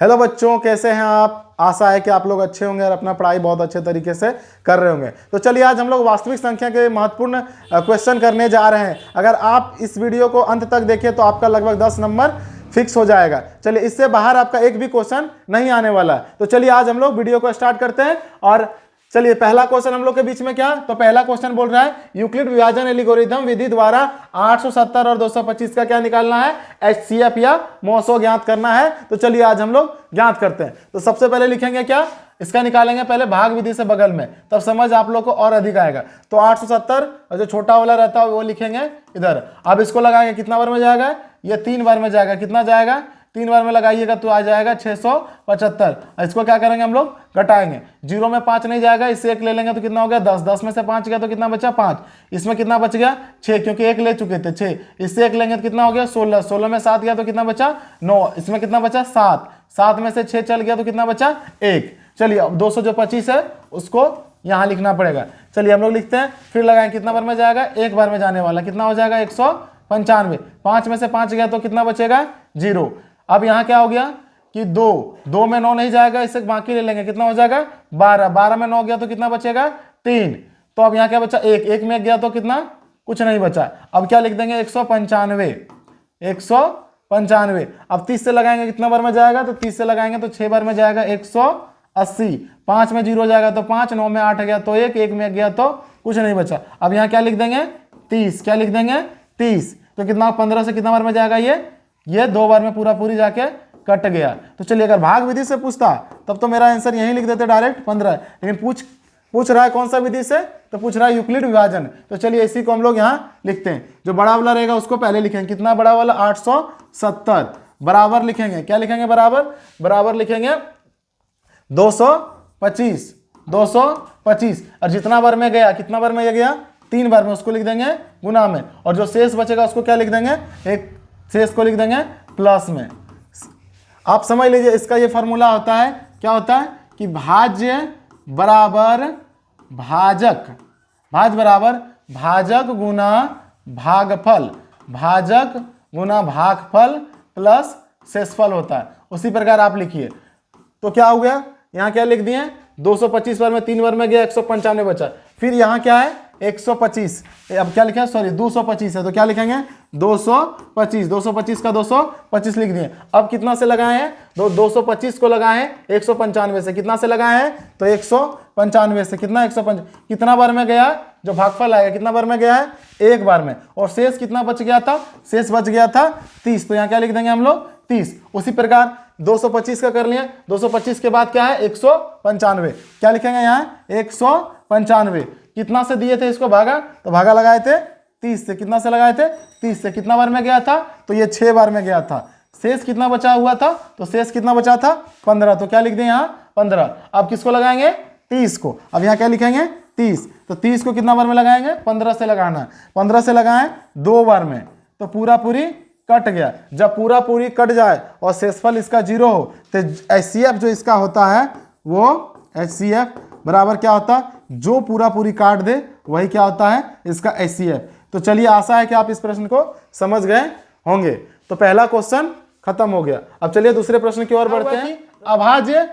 Hello बच्चों, कैसे हैं आप। आशा है कि आप लोग अच्छे होंगे और अपना पढ़ाई बहुत अच्छे तरीके से कर रहे होंगे। तो चलिए आज हम लोग वास्तविक संख्या के महत्वपूर्ण क्वेश्चन करने जा रहे हैं। अगर आप इस वीडियो को अंत तक देखें तो आपका लगभग 10 नंबर फिक्स हो जाएगा। चलिए इससे बाहर आपका एक भी क्वेश्चन नहीं आने वाला है। तो चलिए आज हम लोग वीडियो को स्टार्ट करते हैं। और चलिए पहला क्वेश्चन हम लोग के बीच में क्या, तो पहला क्वेश्चन बोल रहा है यूक्लिड विभाजन एल्गोरिथम विधि द्वारा 870 और 225 का क्या निकालना है, एचसीएफ या मोसो ज्ञात करना है। तो चलिए आज हम लोग ज्ञात करते हैं। तो सबसे पहले लिखेंगे क्या, इसका निकालेंगे पहले भाग विधि से बगल में, तब समझ आप लोग को और अधिक आएगा। तो 870 और जो छोटा वाला रहता है वो लिखेंगे इधर। अब इसको लगाएंगे, कितना बार में जाएगा, ये 3 बार में जाएगा। कितना जाएगा, 3 बार में लगाइएगा तो आ जाएगा 675। इसको क्या करेंगे, हम लोग घटाएंगे। 0 में 5 नहीं जाएगा, इससे 1 ले लेंगे तो कितना हो गया 10। 10 में से 5 गया तो कितना बचा 5। इसमें कितना बच गया 6, क्योंकि 1 ले चुके थे 6। इससे 1 लेंगे तो कितना हो गया 16। 16 में 7 गया तो कितना बचा 9। इसमें कितना बचा 7। 7 में से 6 चल गया तो कितना बचा 1। चलिए अब 225 है उसको यहाँ लिखना पड़ेगा। चलिए हम लोग लिखते हैं, फिर लगाएंगे। कितना बार में जाएगा, 1 बार में जाने वाला। कितना हो जाएगा 195। 5 में से 5 गया तो कितना बचेगा 0। अब यहाँ क्या हो गया कि 2 में 9 नहीं जाएगा, इससे बाकी ले लेंगे। कितना हो जाएगा 12। 12 में 9 गया तो कितना बचेगा 3। तो अब यहाँ क्या बचा 1। 1 में गया तो कितना, कुछ नहीं बचा। अब क्या लिख देंगे 195। 195। अब 30 से लगाएंगे, कितना बार में जाएगा, तो 30 से लगाएंगे तो 6 बार में जाएगा 180। 5 में 0 जाएगा तो 5। 9 में 8 गया तो 1। 1 में गया तो कुछ नहीं बचा। अब यहाँ क्या लिख देंगे 30। क्या लिख देंगे 30। तो कितना 15 से कितना बार में जाएगा, ये 2 बार में पूरा पूरी जाके कट गया। तो चलिए अगर भाग विधि से पूछता तब तो मेरा आंसर यही लिख देते डायरेक्ट 15। लेकिन पूछ रहा है कौन सा विधि से, तो पूछ रहा है यूक्लिड विभाजन। तो चलिए इसी को हम लोग यहाँ लिखते हैं। जो बड़ा वाला रहेगा उसको पहले लिखेंगे। कितना बड़ा वाला 870 बराबर लिखेंगे, क्या लिखेंगे बराबर लिखेंगे 225। 225 और जितना बार में गया, कितना बार में ये गया 3 बार में, उसको लिख देंगे गुना में। और जो शेष बचेगा उसको क्या लिख देंगे, एक शेष को लिख देंगे प्लस में। आप समझ लीजिए इसका ये फॉर्मूला होता है, क्या होता है कि भाज्य बराबर भाजक, भाज्य बराबर भाजक गुना भागफल, भाजक गुना भागफल प्लस शेषफल होता है। उसी प्रकार आप लिखिए। तो क्या हो गया, यहाँ क्या लिख दिए 225 बार में 3 बार में गया 195 बचा। फिर यहाँ क्या है 125। अब क्या लिखा है, सॉरी 225 है, तो क्या लिखेंगे 225। 225 का 225 लिख दिए। अब कितना से लगाए हैं, 225 को लगाए हैं 195 से। कितना से लगाए हैं, तो 195 से। कितना 195, कितना बार में गया, जो भागफल आएगा कितना बार में गया है 1 बार में। और शेष कितना बच गया था, शेष बच गया था 30। तो यहाँ क्या लिख देंगे हम लोग 30। उसी प्रकार 225 का कर लिए। 225 के बाद क्या है 195। क्या लिखेंगे यहाँ 195। कितना से दिए थे इसको भागा, तो भागा लगाए थे 30 से। कितना से लगाए थे 30 से। कितना बार में गया था, तो ये 6 बार में गया था। शेष कितना बचा हुआ था, तो शेष कितना बचा था 15। तो क्या लिख दें यहाँ 15। अब किसको लगाएंगे 30 को। अब यहाँ क्या लिखेंगे 30। तो 30 को कितना बार में लगाएंगे 15 से लगाना है। 15 से लगाएं 2 बार में, तो पूरा पूरी कट गया। जब पूरा पूरी कट जाए और शेषफल इसका 0 हो तो एचसीएफ जो इसका होता है वो एचसीएफ बराबर क्या होता है, जो पूरा पूरी काट दे वही क्या होता है इसका एचसीएफ। तो चलिए आशा है कि आप इस प्रश्न को समझ गए होंगे। तो पहला क्वेश्चन खत्म हो गया। अब चलिए दूसरे प्रश्न की ओर बढ़ते हैं। अभाज्य,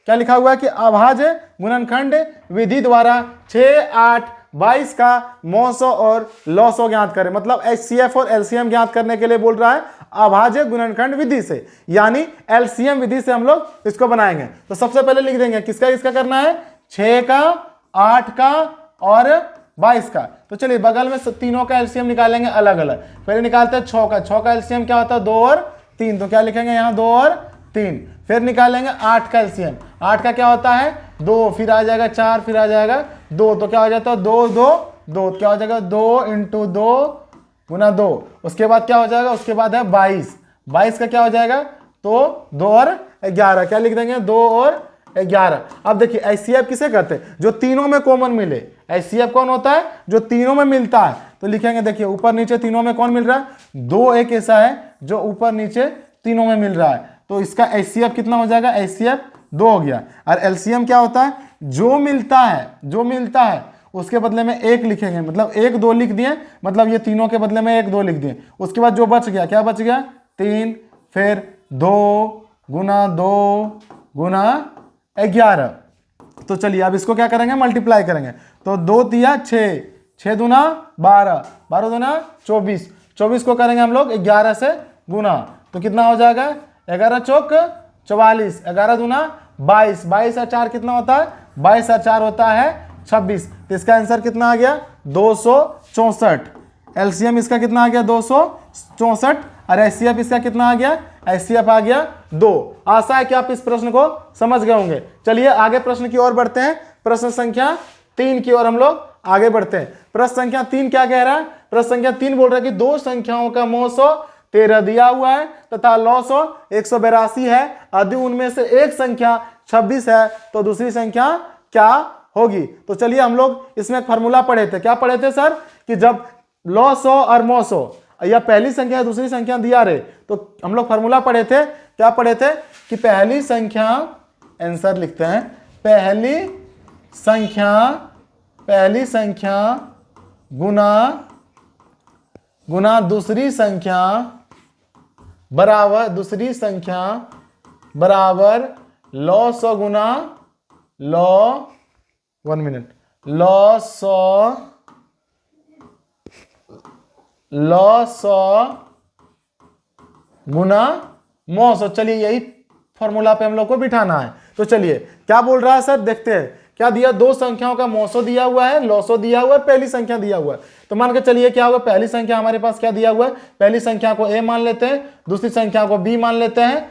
क्या लिखा हुआ है कि अभाज्य गुणनखंड विधि द्वारा 6, 8, 22 का मोसो और लॉसो ज्ञात करें। मतलब एचसीएफ और एलसीएम ज्ञात करने के लिए बोल रहा है अभाज्य गुणनखंड विधि से, यानी एलसीएम विधि से हम लोग इसको बनाएंगे। तो सबसे पहले लिख देंगे किसका करना है, 6 का, 8 का और 22 का। तो चलिए बगल में तीनों का एलसीएम निकालेंगे अलग अलग। पहले निकालते हैं 6 का। 6 का एलसीएम क्या होता है 2 और 3। तो क्या लिखेंगे यहाँ 2 और 3। फिर निकालेंगे 8 का एलसीएम। 8 का क्या होता है 2, फिर आ जाएगा 4, फिर आ जाएगा 2। तो क्या हो जाता है 2, 2, 2। क्या हो जाएगा 2 × 2 गुना 2। उसके बाद क्या हो जाएगा, उसके बाद है 22। 22 का क्या हो जाएगा, तो 2 और 11। क्या लिख देंगे 2 और 11। अब देखिए एचसीएफ किसे कहते हैं, जो तीनों में कॉमन मिले। एचसीएफ कौन होता है, जो तीनों में मिलता है। तो लिखेंगे देखिए ऊपर नीचे तीनों में कौन मिल रहा है, 2 एक ऐसा है जो ऊपर नीचे तीनों में मिल रहा है। तो इसका एचसीएफ कितना हो जाएगा, एचसीएफ 2 हो गया। और एलसीएम क्या होता है, जो मिलता है उसके बदले में 1 लिखेंगे। मतलब 1, 2 लिख दिए, मतलब ये तीनों के बदले में 1, 2 लिख दिए। उसके बाद जो बच गया, क्या बच गया 3, फिर 2, गुना 2 गुना 11। तो चलिए अब इसको क्या करेंगे, मल्टीप्लाई करेंगे। तो 2 तिया 6, 6 दूना 12, 12 दूना 24, 24 को करेंगे हम लोग 11 से गुना। तो कितना हो जाएगा, 11 चौक 44, 11 दूना 22, 22 और 4 कितना होता है, 22 और 4 होता है 26। तो इसका आंसर कितना आ गया, 264। एलसीएम इसका कितना आ गया, 264। और एचसीएफ इसका कितना आ गया, एचसीएफ आ गया 2। आशा है कि आप इस प्रश्न को समझ गए होंगे। चलिए आगे प्रश्न की ओर बढ़ते हैं। प्रश्न संख्या 3 की ओर हम लोग आगे बढ़ते हैं। प्रश्न संख्या 3 क्या कह रहा है, प्रश्न संख्या 3 बोल रहा है कि दो संख्याओं का मौसो 13 दिया हुआ है तथा लॉसो 182 है। यदि उनमें से एक संख्या 26 है तो दूसरी संख्या क्या होगी। तो चलिए हम लोग इसमें एक फार्मूला पढ़े थे। क्या पढ़े थे सर, कि जब लॉसो और मौसो या पहली संख्या दूसरी संख्या दिया रहे तो हम लोग फार्मूला पढ़े थे। क्या पढ़े थे कि पहली संख्या, आंसर लिखते हैं, पहली संख्या गुना दूसरी संख्या बराबर लॉ सौ गुना लॉ सौ गुना मौसो। चलिए यही फॉर्मूला पे हम लोग को बिठाना है। तो चलिए क्या बोल रहा है सर, देखते हैं क्या दिया। दो संख्याओं का मौसो दिया हुआ है, लॉसो दिया हुआ है, पहली संख्या दिया हुआ है। तो मान के चलिए क्या होगा, पहली संख्या हमारे पास क्या दिया हुआ है, पहली संख्या को a मान लेते हैं, दूसरी संख्या को b मान लेते हैं,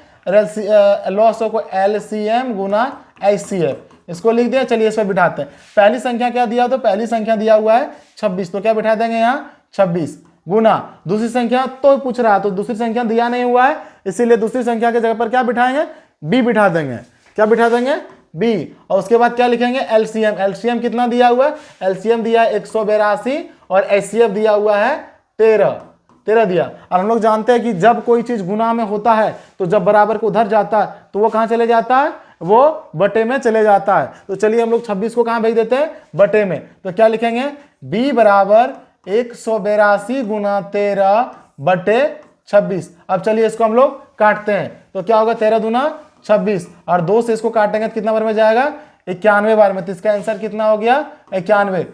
लॉसो को LCM गुना HCF इसको लिख दिया। चलिए इस पर बिठाते हैं। पहली संख्या क्या दिया, तो पहली संख्या दिया हुआ है 26, तो क्या बिठा देंगे यहाँ 26 गुना दूसरी संख्या, तो पूछ रहा है तो दूसरी संख्या दिया नहीं हुआ है, इसीलिए दूसरी संख्या की जगह पर क्या बिठाएंगे, b बिठा देंगे। क्या बिठा देंगे, b। और उसके बाद क्या लिखेंगे, LCM कितना दिया हुआ है, LCM दिया है 182 और HCF दिया हुआ है 13 दिया। और हम लोग जानते हैं कि जब कोई चीज गुना में होता है तो जब बराबर को उधर जाता है तो वो कहाँ चले जाता है, वो बटे में चले जाता है। तो चलिए हम लोग 26 को कहाँ भेज देते हैं, बटे में। तो क्या लिखेंगे, b बराबर 182 गुना 13 बटे 26। अब चलिए इसको हम लोग काटते हैं। तो क्या होगा, 13 दूना 26 और 2 से इसको काटेंगे तो कितना बार में जाएगा, 91 बार में। तो इसका आंसर कितना हो गया, 91।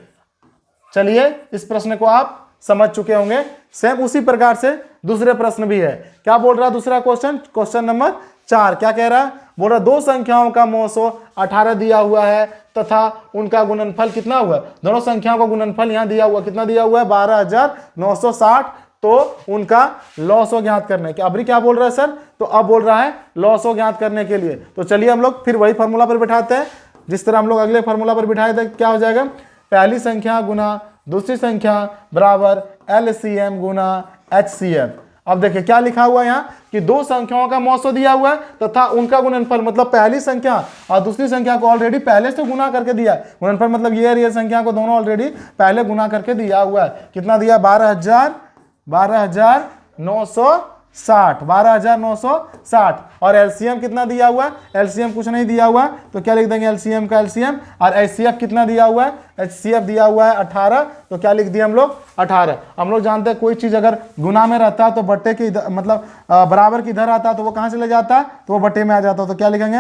चलिए इस प्रश्न को आप समझ चुके होंगे। सेम उसी प्रकार से दूसरे प्रश्न भी है। क्या बोल रहा है दूसरा क्वेश्चन नंबर 4 क्या कह रहा है, बोल रहा दो संख्याओं का मौसो 18 दिया हुआ है तथा उनका गुणनफल कितना हुआ है। दोनों संख्याओं का गुणनफल यहाँ दिया हुआ, कितना दिया हुआ है, 12,960। तो उनका लॉसो ज्ञात करने के, अभी क्या बोल रहा है सर, तो अब बोल रहा है लॉसो ज्ञात करने के लिए। तो चलिए हम लोग फिर वही फार्मूला पर बिठाते हैं जिस तरह हम लोग अगले फार्मूला पर बिठाए थे। क्या हो जाएगा, पहली संख्या गुना दूसरी संख्या बराबर LCM गुना HCF। अब देखिए क्या लिखा हुआ है यहाँ कि दो संख्याओं का मौसो दिया हुआ है तथा उनका गुणनफल, मतलब पहली संख्या और दूसरी संख्या को ऑलरेडी पहले से गुना करके दिया है। गुणनफल मतलब ये संख्या को दोनों ऑलरेडी पहले गुना करके दिया हुआ है। कितना दिया, 12,960 और LCM कितना दिया हुआ है, LCM कुछ नहीं दिया हुआ। तो क्या लिख देंगे, LCM का LCM। और HCF कितना दिया हुआ है, HCF दिया हुआ है 18। तो क्या लिख दिया हम लोग, 18। हम लोग जानते हैं कोई चीज अगर गुना में रहता है तो बट्टे के मतलब बराबर की इधर आता है तो वो कहाँ चले जाता है, तो वो बट्टे में आ जाता है। तो क्या लिखेंगे,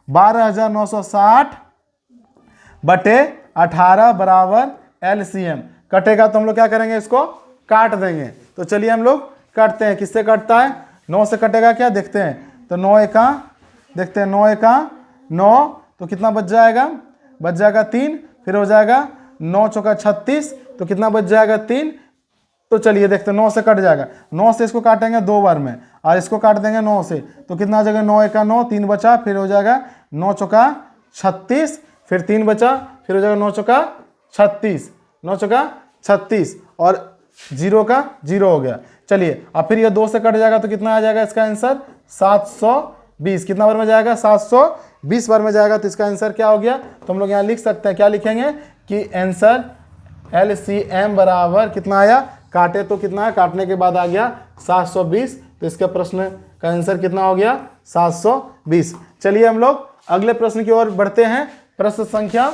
12,960 बटे 18 बराबर LCM। कटेगा तो हम लोग क्या करेंगे, इसको काट देंगे। तो चलिए हम लोग काटते हैं। किससे कटता है, 9 से कटेगा क्या, देखते हैं। तो 9 एका, देखते हैं 9 एका 9, तो कितना बच जाएगा, बच जाएगा 3। फिर हो जाएगा 9 चौका 36, तो कितना बच जाएगा 3। तो चलिए देखते हैं 9 से कट जाएगा। 9 से इसको काटेंगे 2 बार में और इसको काट देंगे 9 से, तो कितना आ जाएगा, 9 एका 9, 3 बचा। फिर हो जाएगा 9 चौका 36, फिर 3 बचा, फिर हो जाएगा 9 चौका 36, 9 चौका 36 और 0 का 0 हो गया। चलिए अब फिर ये 2 से कट जाएगा तो कितना आ जाएगा इसका आंसर, 720। कितना बार में जाएगा, 720 बार में जाएगा। तो इसका आंसर क्या हो गया, तो हम लोग यहाँ लिख सकते हैं, क्या लिखेंगे कि आंसर LCM बराबर कितना आया, काटे तो कितना है, काटने के बाद आ गया 720। तो इसके प्रश्न का आंसर कितना हो गया, 720। चलिए हम लोग अगले प्रश्न की ओर बढ़ते हैं। प्रश्न संख्या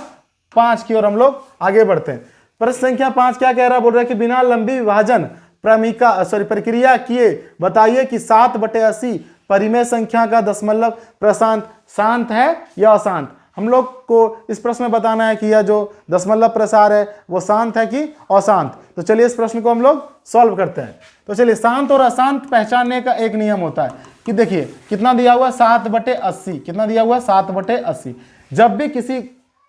5 की ओर हम लोग आगे बढ़ते हैं। प्रश्न संख्या 5 क्या कह रहा है, बोल रहा है कि बिना लंबी विभाजन प्रक्रिया किए बताइए कि 7/80 परिमेय संख्या का दशमलव प्रशांत शांत है या अशांत। हम लोग को इस प्रश्न में बताना है कि यह जो दशमलव प्रसार है वो शांत है कि अशांत। तो चलिए इस प्रश्न को हम लोग सॉल्व करते हैं। तो चलिए शांत और अशांत पहचानने का एक नियम होता है कि देखिए कितना दिया हुआ 7/80, कितना दिया हुआ 7/80। जब भी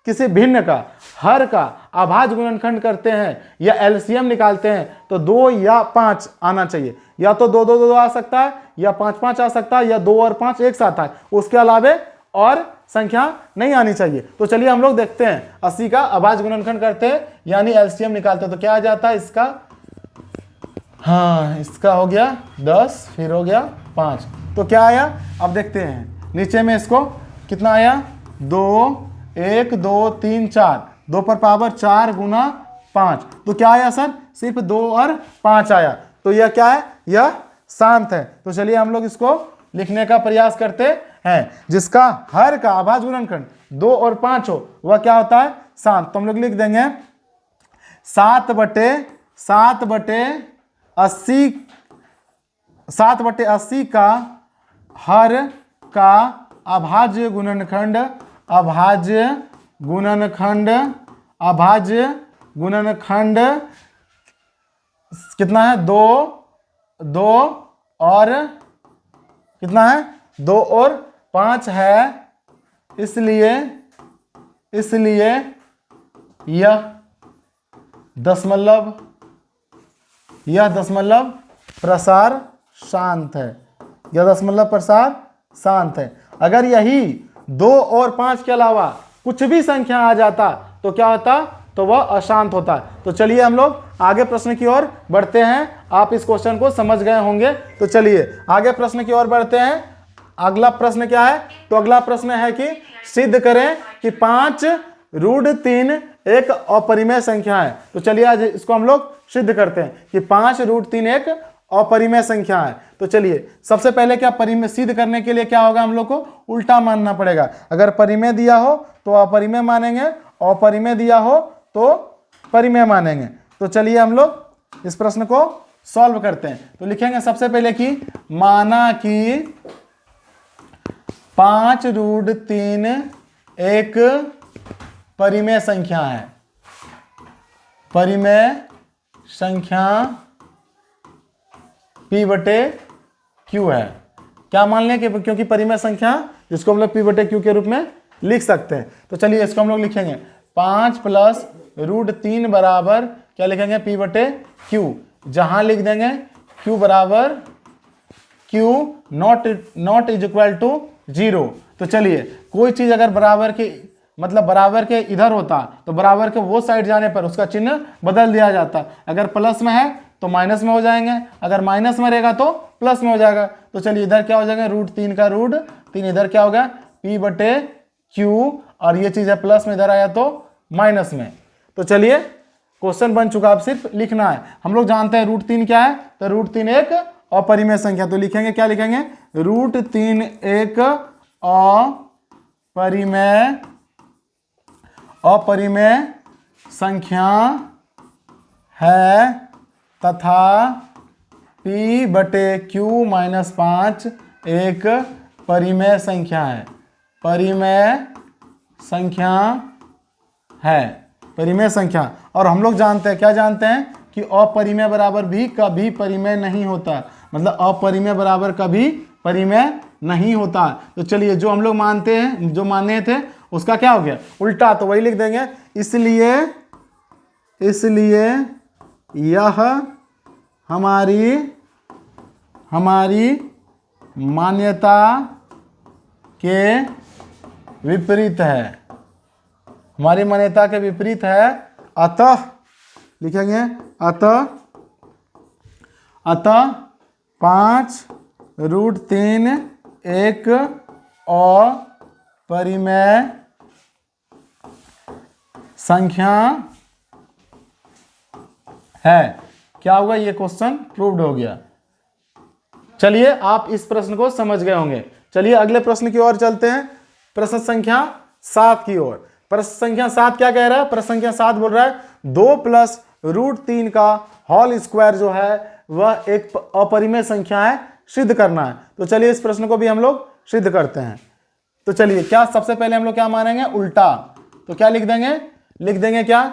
किसी भिन्न का हर का अभाज्य गुणनखंड करते हैं या एलसीएम निकालते हैं तो 2 या 5 आना चाहिए। या तो 2 2 2 आ सकता है या 5 5 आ सकता है या 2 और 5 एक साथ आए, उसके अलावे और संख्या नहीं आनी चाहिए। तो चलिए हम लोग देखते हैं 80 का अभाज्य गुणनखंड करते हैं यानी एलसीएम निकालते हैं तो क्या आ जाता है इसका। हाँ, इसका हो गया 10, फिर हो गया 5। तो क्या आया अब देखते हैं नीचे में इसको कितना आया 2 1 2 3 4, 2 पर पावर 4 गुना 5। तो क्या आया सर, सिर्फ 2 और 5 आया। तो यह क्या है, यह शांत है। तो चलिए हम लोग इसको लिखने का प्रयास करते हैं। जिसका हर का अभाज्य गुणनखंड 2 और 5 हो वह क्या होता है, शांत। तो हम लोग लिख देंगे 7/80 का हर का अभाज्य गुणनखंड कितना है 2 और कितना है 2 और 5 है। इसलिए यह दशमलव प्रसार शांत है। यह दशमलव प्रसार शांत है। अगर यही 2 और 5 के अलावा कुछ भी संख्या आ जाता तो क्या होता, तो वह अशांत होता। तो चलिए हम लोग आगे प्रश्न की ओर बढ़ते हैं। आप इस क्वेश्चन को समझ गए होंगे। तो चलिए आगे प्रश्न की ओर बढ़ते हैं। अगला प्रश्न क्या है, तो अगला प्रश्न है कि सिद्ध करें कि 5√3 एक अपरिमेय संख्या है। तो चलिए आज इसको हम लोग सिद्ध करते हैं कि 5√3 एक अपरिमेय संख्या है। तो चलिए सबसे पहले क्या परिमेय सिद्ध करने के लिए क्या होगा, हम लोग को उल्टा मानना पड़ेगा। अगर परिमेय दिया हो तो अपरिमेय मानेंगे, अपरिमेय दिया हो तो परिमेय मानेंगे। तो चलिए हम लोग इस प्रश्न को सॉल्व करते हैं। तो लिखेंगे सबसे पहले कि माना कि 5√3 एक परिमेय संख्या है। परिमेय संख्या P/Q है। क्या मान लें कि क्योंकि परिमेय संख्या जिसको हम लोग P/Q के रूप में लिख सकते हैं। तो चलिए इसको हम लोग लिखेंगे 5 + √3 बराबर क्या लिखेंगे P/Q। जहां लिख देंगे Q बराबर Q nought is equal to 0। तो चलिए कोई चीज अगर बराबर के इधर होता तो बराबर के वो साइड जाने पर उसका चिन्ह बदल दिया जाता। अगर प्लस में है तो माइनस में हो जाएंगे, अगर माइनस में रहेगा तो प्लस में हो जाएगा। तो चलिए इधर क्या हो जाएगा √3 का √3 इधर क्या होगा P/Q और ये चीज है प्लस में इधर आया तो माइनस में। तो चलिए क्वेश्चन बन चुका, अब सिर्फ लिखना है। हम लोग जानते हैं √3 क्या है, तो √3 एक अपरिमेय संख्या। तो लिखेंगे क्या लिखेंगे √3 एक अपरिमेय संख्या है तथा P/Q - 5 एक परिमेय संख्या है। परिमेय संख्या। और हम लोग जानते हैं, क्या जानते हैं कि अपरिमेय बराबर भी कभी परिमेय नहीं होता। मतलब अपरिमेय बराबर कभी परिमेय नहीं होता। तो चलिए जो हम लोग मानते हैं, जो माने थे उसका क्या हो गया उल्टा, तो वही लिख देंगे। इसलिए यह हमारी मान्यता के विपरीत है। हमारी मान्यता के विपरीत है। अतः लिखेंगे अतः 5√3 एक अपरिमेय संख्या है। क्या होगा, ये क्वेश्चन प्रूव्ड हो गया। चलिए आप इस प्रश्न को समझ गए होंगे। चलिए अगले प्रश्न की ओर चलते हैं, प्रश्न संख्या 7 की ओर। प्रश्न संख्या 7 क्या कह रहा है, प्रश्न संख्या 7 बोल रहा है 2 + √3 का होल स्क्वायर जो है वह एक अपरिमेय संख्या है सिद्ध करना है। तो चलिए इस प्रश्न को भी हम लोग सिद्ध करते हैं। तो चलिए क्या सबसे पहले हम लोग क्या मानेंगे, उल्टा। तो क्या लिख देंगे, लिख देंगे क्या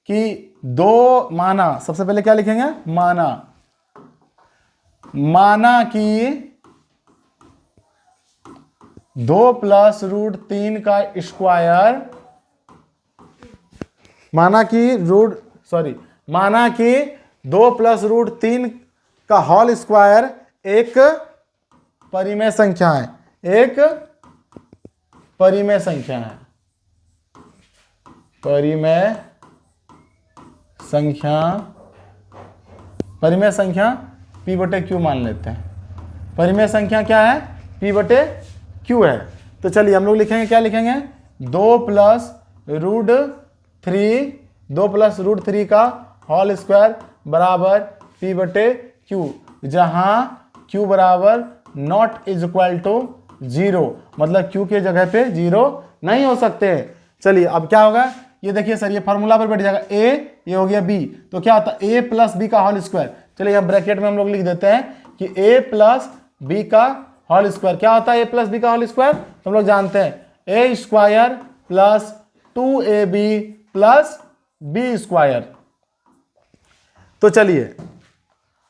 कि दो माना, सबसे पहले क्या लिखेंगे, माना, माना कि 2 प्लस रूट 3 का स्क्वायर, माना कि माना कि 2 प्लस रूट 3 का होल स्क्वायर एक परिमेय संख्या है, एक परिमेय संख्या है, परिमेय संख्या, परिमेय संख्या p बटे क्यू मान लेते हैं। परिमेय संख्या क्या है, p बटे क्यू है। तो चलिए हम लोग लिखेंगे, क्या लिखेंगे, 2 प्लस रूट 3 का होल स्क्वायर बराबर p बटे क्यू, जहां q बराबर नॉट इज इक्वल टू 0, मतलब q के जगह पे 0 नहीं हो सकते। चलिए अब क्या होगा, ये देखिए सर, ये फार्मूला पर बैठ जाएगा, a ये हो गया b, तो क्या होता है a प्लस बी का होल स्क्वायर। चलिए हम ब्रैकेट में हम लोग लिख देते हैं कि a प्लस बी का होल स्क्वायर क्या होता है, a प्लस बी का होल स्क्वायर, तो हम लोग जानते हैं a square plus 2ab plus B square. तो चलिए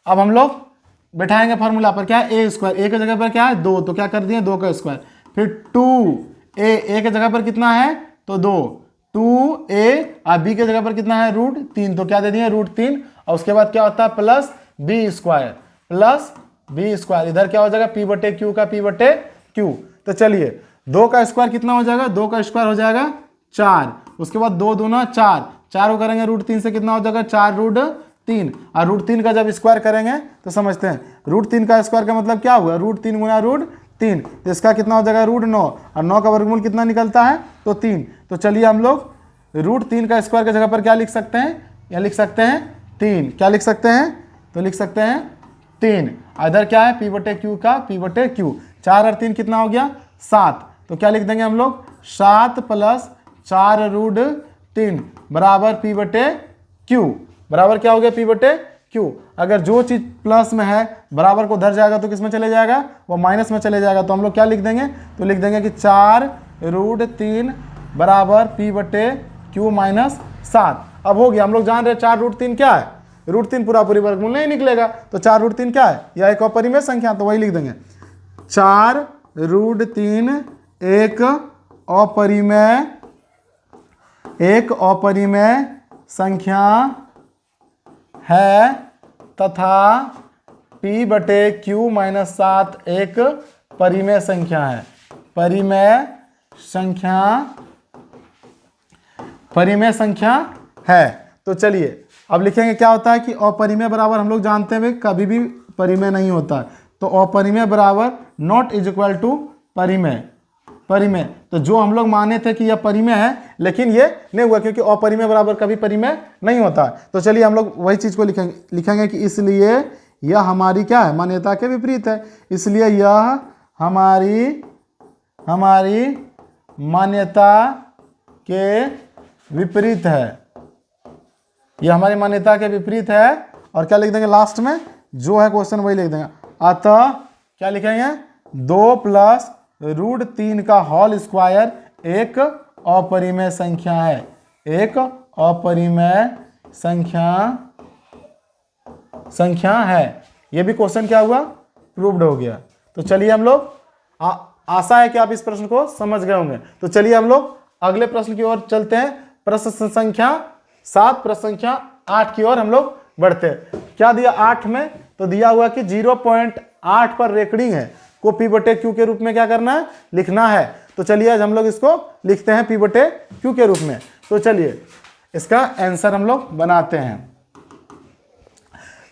अब हम लोग बैठाएंगे फार्मूला पर, क्या है a स्क्वायर, a की जगह पर क्या है 2, तो क्या कर दिए 2 का स्क्वायर, फिर 2a की जगह पर कितना है तो 2, 2a और b की जगह पर कितना है रूट 3, तो क्या दे दिए रूट 3, और उसके बाद क्या होता है plus b square, plus b square, इधर क्या हो जाएगा p बटे क्यू का p बटे क्यू। तो चलिए 2 का स्क्वायर कितना हो जाएगा, 2 का स्क्वायर हो जाएगा 4, उसके बाद 2 दूना 4, 4 को करेंगे रूट 3 से कितना हो जाएगा 4 रूट 3, और रूट 3 का जब स्क्वायर करेंगे तो समझते हैं रूट 3 का स्क्वायर का मतलब क्या हुआ, रूट 3 गुना रूट 3, तो इसका कितना हो जाएगा रूट 9, और 9 का वर्गमूल कितना निकलता है तो 3। तो चलिए हम लोग रूट 3 का स्क्वायर की जगह पर क्या लिख सकते हैं, या लिख सकते हैं 3, क्या लिख सकते हैं, तो लिख सकते हैं 3, इधर क्या है p बटे क्यू का p बटे क्यू, 4 और 3 कितना हो गया 7, तो क्या लिख देंगे हम लोग 7 प्लस 4 रूट 3 बराबर p बटे क्यू, बराबर क्या हो गया p बटे क्यू। अगर जो चीज प्लस में है बराबर को उधर जाएगा तो किस में चले जाएगा, वो माइनस में चले जाएगा, तो हम लोग क्या लिख देंगे, तो लिख देंगे कि 4 रूट 3 बराबर p बटे क्यू माइनस 7। अब हो गया, हम लोग जान रहे 4 रूट 3 क्या है, रूट 3 पूरा पूरी वर्गमूल नहीं निकलेगा, तो 4 रूट 3 क्या है, यह एक अपरिमेय संख्या, तो वही लिख देंगे 4 रूट 3 एक अपरिमेय संख्या है तथा p बटे क्यू माइनस 7 एक परिमेय संख्या है, परिमेय संख्या है। तो चलिए अब लिखेंगे क्या होता है कि अपरिमेय बराबर हम लोग जानते हैं कभी भी परिमेय नहीं होता, तो अपरिमेय बराबर नॉट इज इक्वल टू परिमेय, तो जो हम लोग माने थे कि यह परिमेय है लेकिन ये नहीं हुआ, क्योंकि अपरिमेय बराबर कभी परिमेय नहीं होता। तो चलिए हम लोग वही चीज को लिखेंगे कि इसलिए यह हमारी क्या है, मान्यता के विपरीत है, इसलिए यह हमारी मान्यता के विपरीत है, यह हमारी मान्यता के विपरीत है। और क्या लिख देंगे लास्ट में, जो है क्वेश्चन वही लिख देंगे, अतः क्या लिखेंगे 2 प्लस रूट 3 का होल स्क्वायर एक अपरिमेय संख्या है, एक अपरिमेय संख्या है। यह भी क्वेश्चन क्या हुआ, प्रूव्ड हो गया। तो चलिए हम लोग आशा है कि आप इस प्रश्न को समझ गए होंगे। तो चलिए हम लोग अगले प्रश्न की ओर चलते हैं, प्रश्न संख्या 7, प्रश्न संख्या 8 की ओर हम लोग बढ़ते हैं। क्या दिया 8 में, तो दिया हुआ कि 0.8 पर रेकडिंग है को p बटे क्यू के रूप में क्या करना है, लिखना है। तो चलिए आज हम लोग इसको लिखते हैं p बटे क्यू के रूप में। तो चलिए इसका आंसर हम लोग बनाते हैं।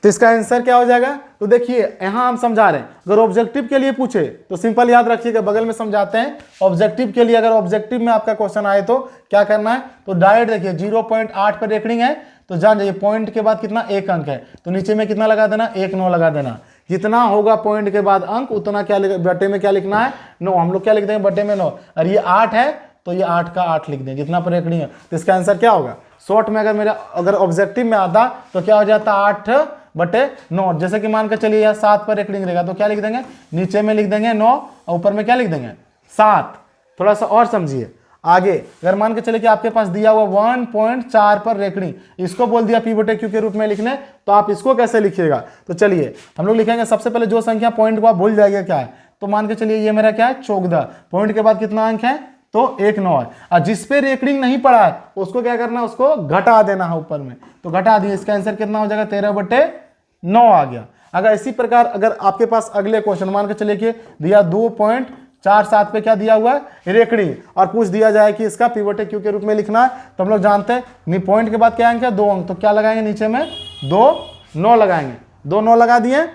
तो इसका आंसर क्या हो जाएगा, तो देखिए यहां हम समझा रहे हैं, अगर ऑब्जेक्टिव के लिए पूछे तो सिंपल याद रखिएगा, बगल में समझाते हैं। ऑब्जेक्टिव के लिए अगर ऑब्जेक्टिव में आपका क्वेश्चन आए तो क्या करना है, तो डायरेक्ट देखिए 0.8 पर रेकडिंग है, तो जान जाइए पॉइंट के बाद कितना 1 अंक है, तो नीचे में कितना लगा देना 1 9 लगा देना, जितना होगा पॉइंट के बाद अंक उतना क्या बटे में क्या लिखना है 9, हम लोग क्या लिख देंगे बटे में 9, और ये 8 है तो ये 8 का 8 लिख दें जितना पर रेकडिंग है। तो इसका आंसर क्या होगा, शॉर्ट में अगर ऑब्जेक्टिव में आता तो क्या हो जाता 8 बटे 9। जैसे कि मान के चलिए यहाँ 7 पर रेकड़िंग रहेगा तो क्या लिख देंगे, नीचे में लिख देंगे 9 और ऊपर में क्या लिख देंगे 7। थोड़ा सा और समझिए आगे। अगर मान के चले कि आपके पास दिया हुआ 1.4 पर रेकड़ी, इसको बोल दिया P बटे Q के रूप में लिखने, तो आप इसको कैसे लिखिएगा। तो चलिए हम लोग लिखेंगे सबसे पहले जो संख्या पॉइंट को आप भूल जाइए क्या है। तो मान के चलिए ये मेरा क्या है 14, पॉइंट के बाद कितना अंक है तो 1 9 है। और जिस पे रेकड़िंग नहीं पड़ा है उसको क्या करना है, उसको घटा देना है ऊपर में, तो घटा दिए। इसका आंसर कितना हो जाएगा 13 बटे 9 आ गया। अगर इसी प्रकार अगर आपके पास अगले क्वेश्चन मान के चलिए कि दिया 2.47 पे क्या दिया हुआ है रेकड़ी, और पूछ दिया जाए कि इसका P बटे Q के रूप में लिखना है, तो हम लोग जानते हैं पॉइंट के बाद क्या अंक है 2 अंक, तो क्या लगाएंगे नीचे में 2 9 लगाएंगे, 2 9 लगा दिए।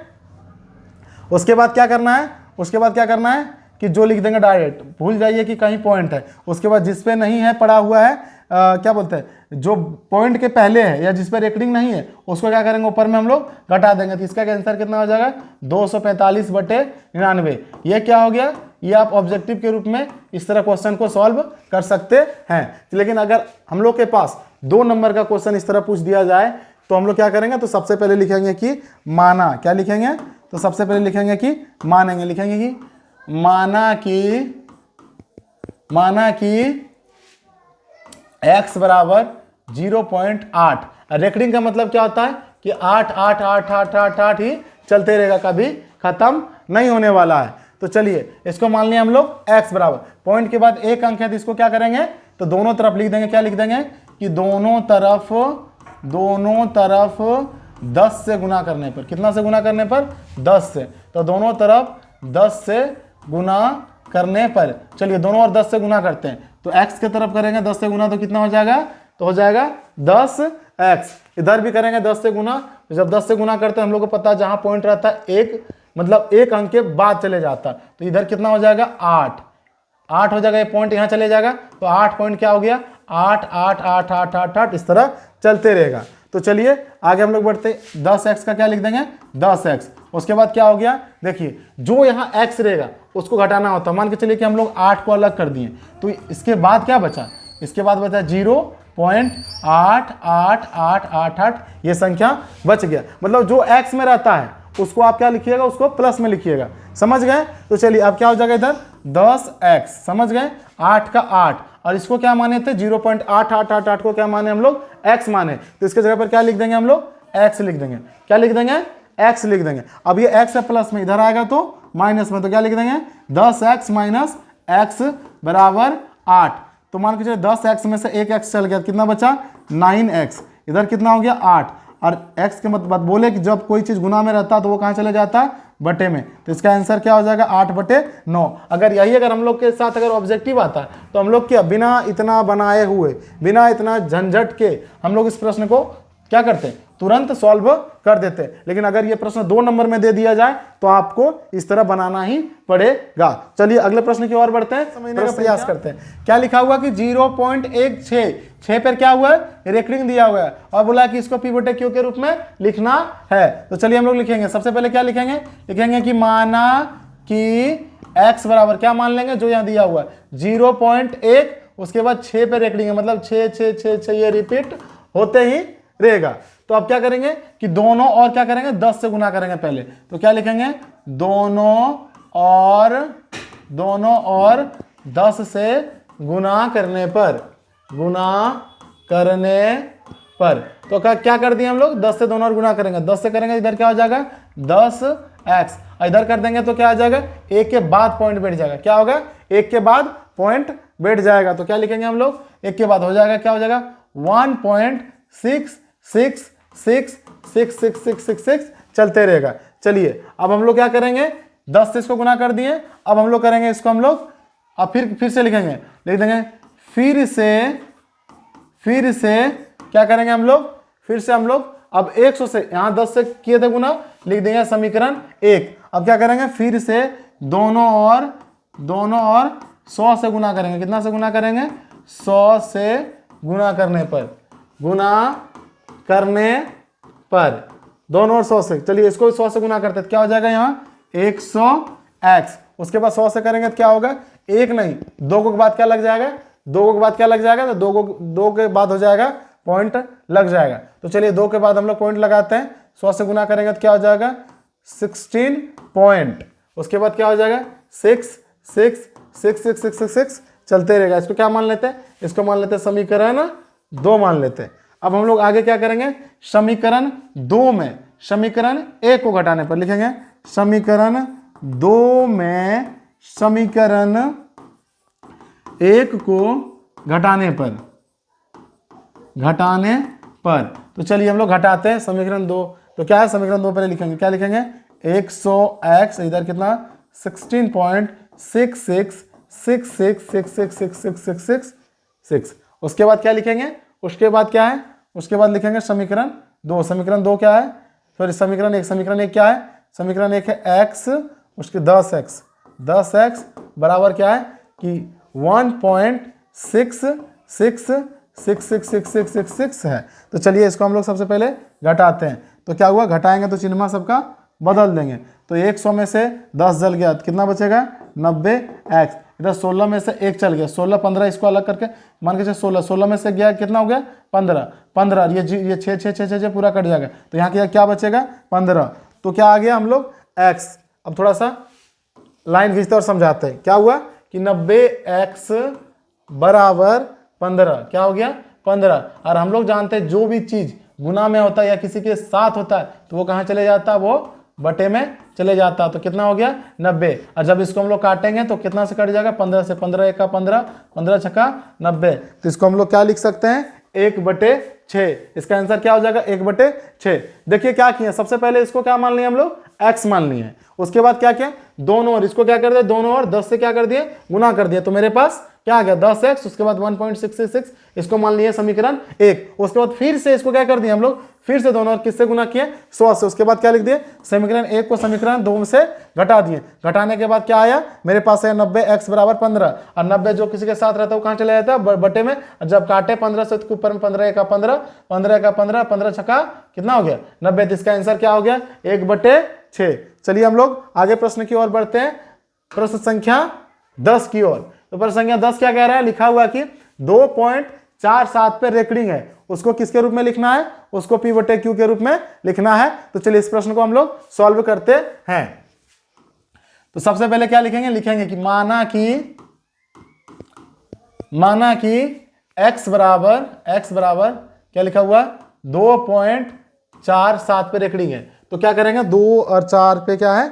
उसके बाद क्या करना है, उसके बाद क्या करना है कि जो लिख देंगे डायरेक्ट, भूल जाइए कि कहीं पॉइंट है। उसके बाद जिस पे नहीं है पड़ा हुआ है क्या बोलते हैं, जो पॉइंट के पहले है या जिस पे रेकड़िंग नहीं है उसको क्या करेंगे ऊपर में हम लोग घटा देंगे। तो इसका आंसर कितना हो जाएगा 245 बटे 99। ये क्या हो गया, ये आप ऑब्जेक्टिव के रूप में इस तरह क्वेश्चन को सॉल्व कर सकते हैं। लेकिन अगर हम लोग के पास 2 नंबर का क्वेश्चन इस तरह पूछ दिया जाए तो हम लोग क्या करेंगे, तो सबसे पहले लिखेंगे कि माना, क्या लिखेंगे, तो सबसे पहले लिखेंगे कि मानेंगे, लिखेंगे कि माना कि x बराबर 0.8। रेकड़िंग का मतलब क्या होता है कि 8 8 8 8 8 8 ही चलते रहेगा, कभी खत्म नहीं होने वाला है। तो चलिए इसको मान लिया हम लोग x बराबर, पॉइंट के बाद 1 अंक है तो इसको क्या करेंगे, तो दोनों तरफ लिख देंगे, क्या लिख देंगे कि दोनों तरफ 10 से गुना करने पर, कितना से गुना करने पर 10 से, तो दोनों तरफ 10 से गुना करने पर, चलिए दोनों और 10 से गुना करते हैं, तो x के तरफ करेंगे 10 से गुना तो कितना हो जाएगा, तो हो जाएगा 10x। इधर भी करेंगे 10 से गुना, तो जब 10 से गुना करते हैं हम लोग को पता है जहां पॉइंट रहता है 1 मतलब 1 अंक के बाद चले जाता है, तो इधर कितना हो जाएगा 8 हो जाएगा, ये पॉइंट यहाँ चले जाएगा, तो 8 पॉइंट क्या हो गया 8 8 8 8 8 8 इस तरह चलते रहेगा। तो चलिए आगे हम लोग बढ़ते, 10x का क्या लिख देंगे 10x। उसके बाद क्या हो गया, देखिए जो यहाँ x रहेगा उसको घटाना होता है। मान के चलिए कि हम लोग 8 को अलग कर दिए, तो इसके बाद क्या बचा, इसके बाद बचा 0.8888, ये संख्या बच गया। मतलब जो x में रहता है उसको आप क्या लिखिएगा, उसको प्लस में लिखिएगा, समझ गए। तो चलिए अब क्या हो जाएगा इधर 10x, समझ गए, 8 का 8, और इसको क्या माने थे 0.8888 को क्या माने हम लोग x माने, तो इसके जगह पर क्या लिख देंगे हम लोग x लिख देंगे, क्या लिख देंगे x लिख देंगे। अब ये x है प्लस में, इधर आएगा तो माइनस में, तो क्या लिख देंगे 10x माइनस x बराबर 8। तो मान के चलिए 10x में से एक x चल गया, कितना बचा 9x, इधर कितना हो गया 8, और x के मतलब बोले कि जब कोई चीज गुना में रहता है तो वो कहाँ चले जाता है बटे में, तो इसका आंसर क्या हो जाएगा 8 बटे 9। अगर यही अगर हम लोग के साथ अगर ऑब्जेक्टिव आता तो हम लोग क्या बिना इतना बनाए हुए, बिना इतना झंझट के हम लोग इस प्रश्न को क्या करते हैं, तुरंत सॉल्व कर देते। लेकिन अगर ये प्रश्न 2 नंबर में दे दिया जाए तो आपको इस तरह बनाना ही पड़ेगा। चलिए अगले प्रश्न की ओर बढ़ते हैं, समझने का प्रयास करते हैं। क्या लिखा हुआ कि 0.16 6 पर क्या हुआ है रेकड़िंग दिया हुआ है, और बोला कि इसको P बटे Q के रूप में लिखना है। तो चलिए हम लोग लिखेंगे, सबसे पहले क्या लिखेंगे, लिखेंगे कि माना कि x बराबर क्या मान लेंगे, जो यहाँ दिया हुआ है 0.1, उसके बाद 6 पे रेकड़िंग है, मतलब 6 6 6 6 ये रिपीट होते ही रहेगा। तो अब क्या करेंगे कि दोनों और क्या करेंगे 10 से गुना करेंगे पहले, तो क्या लिखेंगे दोनों और 10 से गुना करने पर, तो क्या कर दिए हम लोग 10 से दोनों और गुना करेंगे, 10 से करेंगे इधर क्या हो जाएगा 10x, इधर कर देंगे तो क्या आ जाएगा 1 के बाद पॉइंट बैठ जाएगा, क्या होगा 1 के बाद पॉइंट बैठ जाएगा, तो क्या लिखेंगे हम लोग 1 के बाद हो जाएगा, क्या हो जाएगा 1.6666666 चलते रहेगा। चलिए अब हम लोग क्या करेंगे 10 से इसको गुना कर दिए, अब हम लोग करेंगे इसको, हम लोग अब फिर से लिखेंगे, लिख देंगे फिर से क्या करेंगे हम लोग, फिर से हम लोग अब 100 से यहाँ 10 से किए थे गुना, लिख देंगे समीकरण 1। अब क्या करेंगे फिर से दोनों और 100 से गुना करेंगे, कितना से गुना करेंगे 100 से गुना करने पर दोनों और 100 से, चलिए इसको 100 से गुना करते हैं, क्या हो जाएगा यहाँ 100x। उसके बाद 100 से करेंगे तो क्या होगा 1 नहीं 2 के बाद क्या लग जाएगा, 2 के बाद क्या लग जाएगा, तो 2 के बाद हो जाएगा पॉइंट लग जाएगा। तो चलिए 2 के बाद हम लोग पॉइंट लगाते हैं, 100 से गुना करेंगे तो क्या हो जाएगा 16 पॉइंट, उसके बाद क्या हो जाएगा 6 6 6 6 6 6 6 चलते रहेगा। इसको क्या मान लेते हैं, इसको मान लेते हैं समीकरण 2 मान लेते हैं। अब हम लोग आगे क्या करेंगे, समीकरण 2 में समीकरण 1 को घटाने पर लिखेंगे समीकरण 2 में समीकरण 1 को घटाने पर तो चलिए हम लोग घटाते हैं समीकरण 2। तो क्या है समीकरण 2 पहले लिखेंगे, क्या लिखेंगे 100x इधर कितना 16.6666666666 उसके बाद क्या लिखेंगे, उसके बाद क्या है, उसके बाद लिखेंगे समीकरण 2। समीकरण 2 क्या है, सॉरी समीकरण 1, समीकरण 1 क्या है, समीकरण 1 है x उसके 10x बराबर क्या है कि 1.66666666 है। तो चलिए इसको हम लोग सबसे पहले घटाते हैं। तो क्या हुआ, घटाएंगे तो चिन्ह सबका बदल देंगे। तो 100 में से 10 जल गया तो कितना बचेगा 90x। इधर 16 में से 1 चल गया, 16 15 इसको अलग करके मान के 16 में से गया कितना हो गया 15 ये 6 6 6 6 पूरा कट जाएगा। तो यहाँ क्या बचेगा 15। तो क्या आ गया हम लोग x। अब थोड़ा सा लाइन खींचते और समझाते हैं। क्या हुआ कि 90x बराबर 15, क्या हो गया 15। और हम लोग जानते हैं जो भी चीज गुना में होता है या किसी के साथ होता है तो वो कहाँ चले जाता है, वो बटे में चले जाता है। तो कितना हो गया 90। और जब इसको हम लोग काटेंगे तो कितना से कट जाएगा 15 से, 15 1 का 15, 15 छक्का 90। तो इसको हम लोग क्या लिख सकते हैं 1/6। इसका आंसर क्या हो जाएगा 1/6। देखिए क्या किया, सबसे पहले इसको क्या मान लिया हम लोग x मान लिए हैं। उसके बाद क्या किया दोनों ओर इसको क्या कर दिया, दोनों ओर 10 से क्या कर दिए गुना कर दिया। तो मेरे पास क्या आ गया 10x, उसके बाद 1.666 इसको मान लिए समीकरण 1। उसके बाद फिर से इसको क्या कर दिया हम लोग, फिर से दोनों ओर किससे गुना किए 100 से। उसके बाद क्या लिख दिए समीकरण 1 को समीकरण 2 से घटा दिए। घटाने के बाद क्या आया मेरे पास है 90x बराबर 15। और 90 जो किसी के साथ रहता है वो कहाँ चले जाता है बटे में। जब काटे 15 से तो ऊपर में 15 1 का 15, 15 1 का 15, 15 छक्का कितना हो गया 90। तो इसका आंसर क्या हो गया 1/6। चलिए हम लोग आगे प्रश्न की ओर बढ़ते हैं, प्रश्न संख्या 10 की ओर। तो प्रश्न संख्या 10 क्या कह रहा है, लिखा हुआ कि 2.47 पे रेकरिंग है, उसको किसके रूप में लिखना है, उसको P/Q के रूप में लिखना है। तो चलिए इस प्रश्न को हम लोग सॉल्व करते हैं। तो सबसे पहले क्या लिखेंगे, लिखेंगे कि माना कि x बराबर क्या लिखा हुआ 2.47 पे रेकरिंग है। तो क्या करेंगे 2 और 4 पे क्या है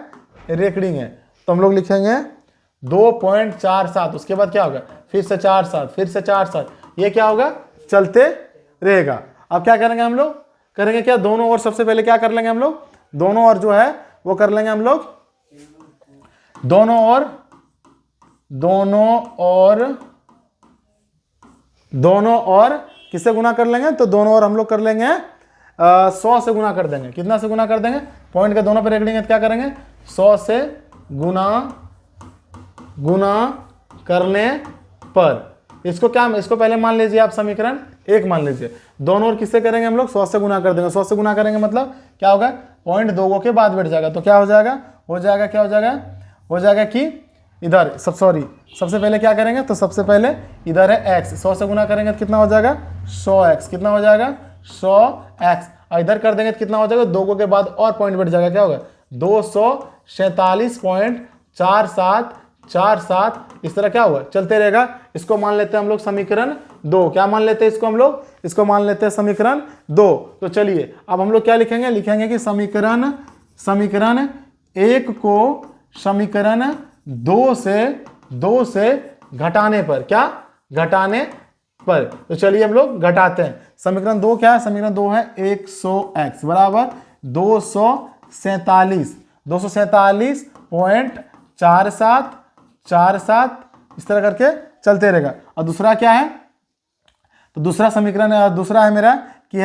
रेकरिंग है। तो हम लोग लिखेंगे 2.47, उसके बाद क्या होगा फिर से 4 7, फिर से 4 7, ये क्या होगा चलते रहेगा। अब क्या करेंगे हम लोग, करेंगे क्या दोनों ओर सबसे पहले क्या कर लेंगे हम लोग, दोनों ओर जो है वो कर लेंगे हम लोग, दोनों ओर किससे गुना कर लेंगे, तो दोनों ओर हम लोग कर लेंगे 100 से गुना कर देंगे। कितना से गुना कर देंगे, पॉइंट के दोनों पे रेकरिंग है तो क्या करेंगे 100 से गुना करने पर। इसको पहले मान लीजिए आप समीकरण 1 मान लीजिए। दोनों ओर किससे करेंगे हम लोग 100 से गुना कर देंगे। 100 से गुना करेंगे मतलब क्या होगा पॉइंट 2 के बाद बैठ जाएगा। तो क्या हो जाएगा कि इधर सबसे पहले क्या करेंगे, तो सबसे पहले इधर है x, 100 से गुना करेंगे तो कितना हो जाएगा 100x, कितना हो जाएगा 100x। और इधर कर देंगे तो कितना हो जाएगा 2 के बाद और पॉइंट बैठ जाएगा, क्या होगा 247.4747, इस तरह क्या होगा चलते रहेगा। इसको मान लेते हैं हम लोग समीकरण 2। क्या मान लेते हैं इसको हम लोग, इसको मान लेते हैं समीकरण 2। तो चलिए अब हम लोग क्या लिखेंगे, लिखेंगे कि समीकरण 1 को समीकरण 2 से घटाने पर, क्या घटाने पर। तो चलिए हम लोग घटाते हैं। समीकरण 2 क्या है, समीकरण 2 है 100x बराबर 247.47 इस तरह करके चलते रहेगा। और दूसरा क्या है, तो दूसरा समीकरण दूसरा है मेरा कि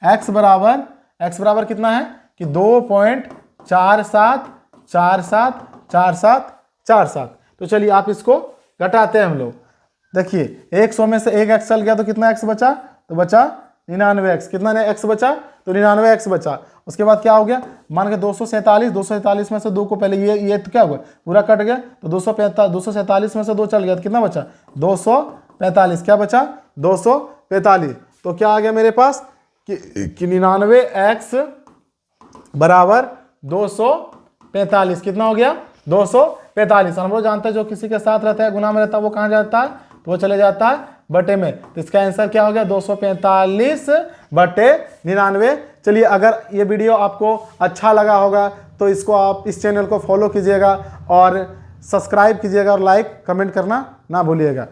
x बराबर कितना है कि 2.47474747। तो चलिए आप इसको घटाते हैं हम लोग। देखिए 100 में से 1x चल गया तो कितना x बचा, तो बचा 99x। कितना x बचा, तो 99x बचा। उसके बाद क्या हो गया, मान के 247 में से 2 को पहले ये तो क्या हुआ पूरा कट गया, तो 247 में से 2 चल गया तो कितना बचा 245। क्या बचा 245। तो क्या आ गया मेरे पास कि 99x बराबर 245। कितना हो गया? 245। हम लोग जानते हैं जो किसी के साथ रहता है, गुना में रहता है, वो कहाँ जाता है? तो वो चले जाता है बटे में। तो इसका आंसर क्या हो गया? 245 बटे 99। चलिए, अगर ये वीडियो आपको अच्छा लगा होगा तो इसको आप इस चैनल को फॉलो कीजिएगा और सब्सक्राइब कीजिएगा और लाइक कमेंट करना ना भूलिएगा।